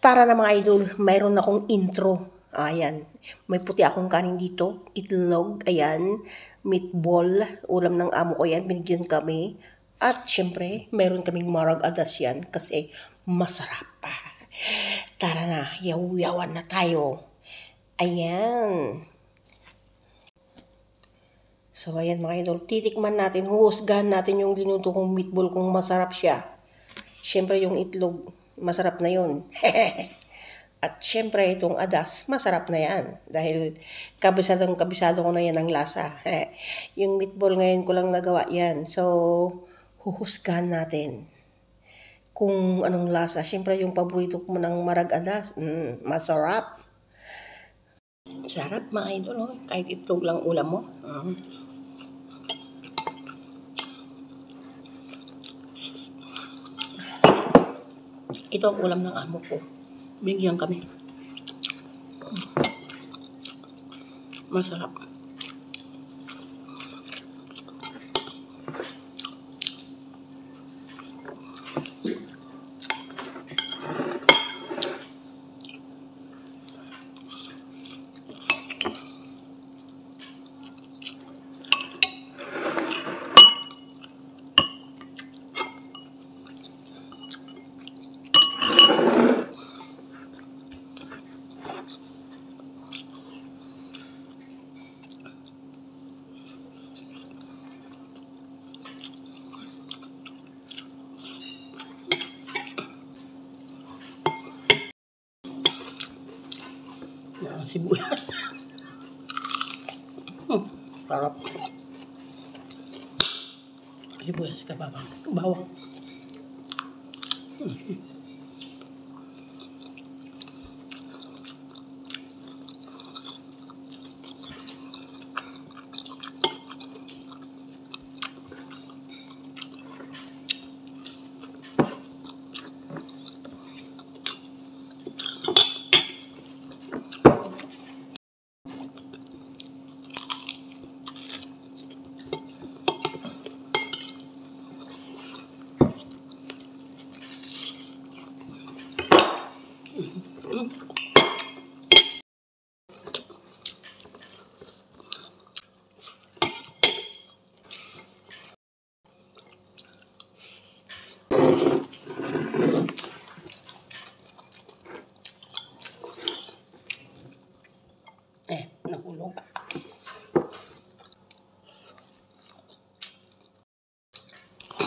Tara na mga idol, mayroon akong intro. Ayan, may puti akong kanin dito, itlog, ayan, meatball, ulam ng amo ko yan, binigyan kami. At syempre, mayroon kaming marag adas yan kasi masarap pa. Tara na, yaw-yawan na tayo. Ayan. So ayan mga idol, titikman natin, huhusgahan natin yung linuto kong meatball kung masarap siya. Syempre yung itlog, masarap na yun. At syempre itong adas, masarap na yan. Dahil kabisado ko na yan ang lasa. Yung meatball ngayon ko lang nagawa yan. So, huhusgahan natin kung anong lasa. Syempre yung paborito ko ng marag adas, masarap. Sarap mga idol, oh. Kahit itlog lang ulam mo. Ito ang ulam ng amo ko. Bigyan kami. Masarap. Sibuyas. Sarap. Sibuyas ka bawang. Bawang. Nahulog.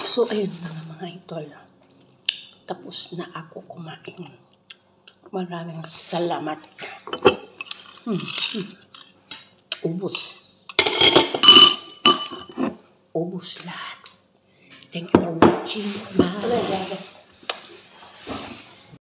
So, ayun na mga idol. Tapos na ako kumain. Maraming salamat. Ubos. Ubos lahat. Thank you for watching. Bye.